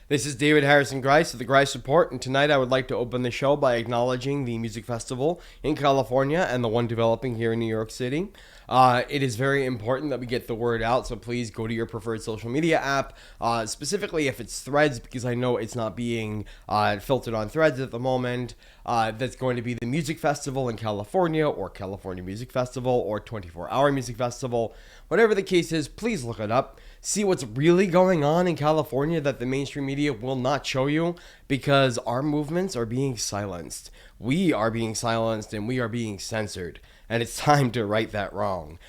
This is David Harrison Grice of the Grice Report, and tonight I would like to open the show by acknowledging the music festival in California and the one developing here in New York City. It is very important that we get the word out, so please go to your preferred social media app, specifically if it's Threads, because I know it's not being filtered on Threads at the moment. That's going to be the Music Festival in California, or California Music Festival, or 24-Hour Music Festival. Whatever the case is, please look it up. See what's really going on in California that the mainstream media will not show you, because our movements are being silenced. We are being silenced and we are being censored. And it's time to right that wrong.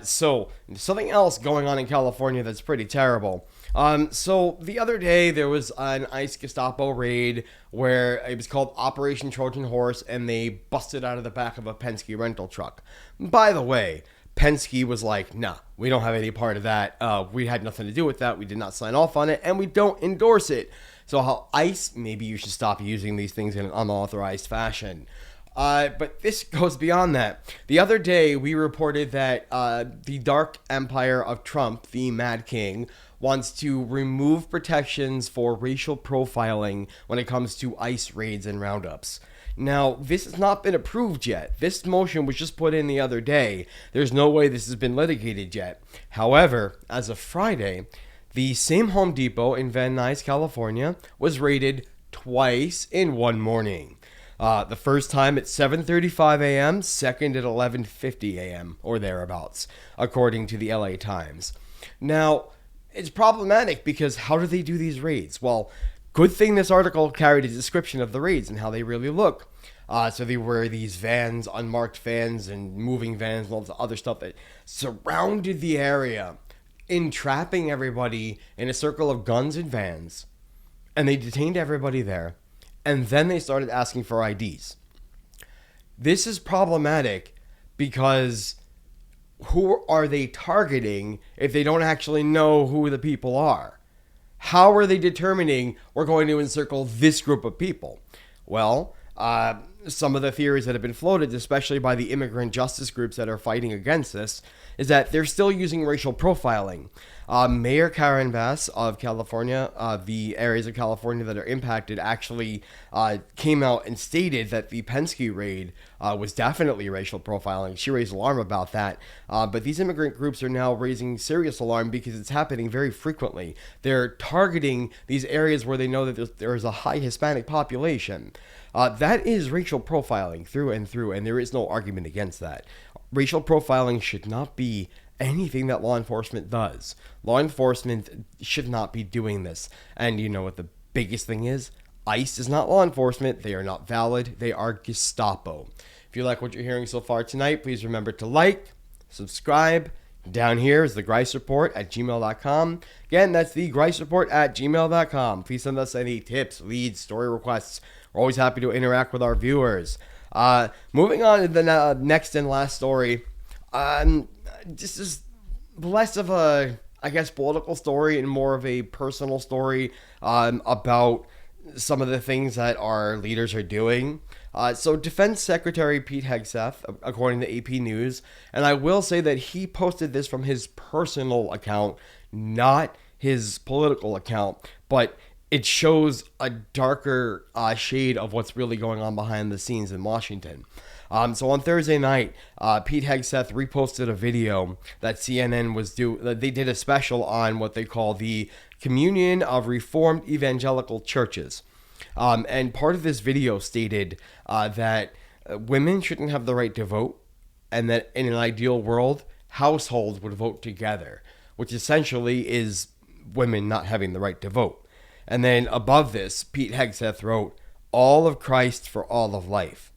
So something else going on in California that's pretty terrible. So the other day there was an ICE Gestapo raid where it was called Operation Trojan Horse, and they busted out of the back of a Penske rental truck. By the way, Penske was like, nah, we don't have any part of that. We had nothing to do with that. We did not sign off on it, and we don't endorse it. So how ICE, maybe you should stop using these things in an unauthorized fashion. But this goes beyond that. The other day, we reported that the dark empire of Trump, the Mad King, wants to remove protections for racial profiling when it comes to ICE raids and roundups. Now, this has not been approved yet. This motion was just put in the other day. There's no way this has been litigated yet. However, as of Friday, the same Home Depot in Van Nuys, California, was raided twice in one morning. The first time at 7:35 a.m., second at 11:50 a.m., or thereabouts, according to the LA Times. Now, it's problematic because how do they do these raids? Well, good thing this article carried a description of the raids and how they really look. So they were these vans, unmarked vans, and moving vans, and all this other stuff that surrounded the area, entrapping everybody in a circle of guns and vans. And they detained everybody there. And then they started asking for IDs. This is problematic because who are they targeting if they don't actually know who the people are? How are they determining we're going to encircle this group of people? Well, some of the theories that have been floated, especially by the immigrant justice groups that are fighting against this, is that they're still using racial profiling. Mayor Karen Bass of California, the areas of California that are impacted, actually came out and stated that the Penske raid was definitely racial profiling. She raised alarm about that. But these immigrant groups are now raising serious alarm because it's happening very frequently. They're targeting these areas where they know that there's a high Hispanic population. That is racial profiling through and through, and there is no argument against that. Racial profiling should not be anything that law enforcement does. Law enforcement should not be doing this. And you know what the biggest thing is? ICE is not law enforcement. They are not valid. They are Gestapo. If you like what you're hearing so far tonight, please remember to like, subscribe. Down here is the Grice Report at gmail.com. Again, that's the Grice Report at gmail.com. Please send us any tips, leads, story requests. We're always happy to interact with our viewers. Moving on to the next and last story. This is less of a, I guess, political story and more of a personal story about some of the things that our leaders are doing. So Defense Secretary Pete Hegseth, according to AP News, and I will say that he posted this from his personal account, not his political account, but it shows a darker shade of what's really going on behind the scenes in Washington. So on Thursday night, Pete Hegseth reposted a video that CNN was They did a special on what they call the Communion of Reformed Evangelical Churches. And part of this video stated that women shouldn't have the right to vote, and that in an ideal world, households would vote together, which essentially is women not having the right to vote. And then above this, Pete Hegseth wrote, "All of Christ for all of life."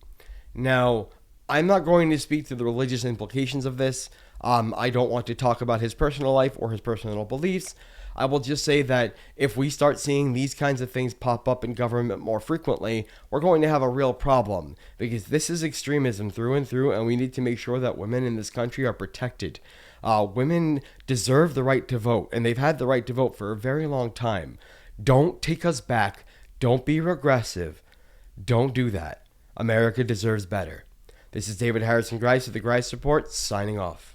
Now, I'm not going to speak to the religious implications of this. I don't want to talk about his personal life or his personal beliefs. I will just say that if we start seeing these kinds of things pop up in government more frequently, we're going to have a real problem, because this is extremism through and through, and we need to make sure that women in this country are protected. Women deserve the right to vote, and they've had the right to vote for a very long time. Don't take us back. Don't be regressive. Don't do that. America deserves better. This is David Harrison Grice of the Grice Report, signing off.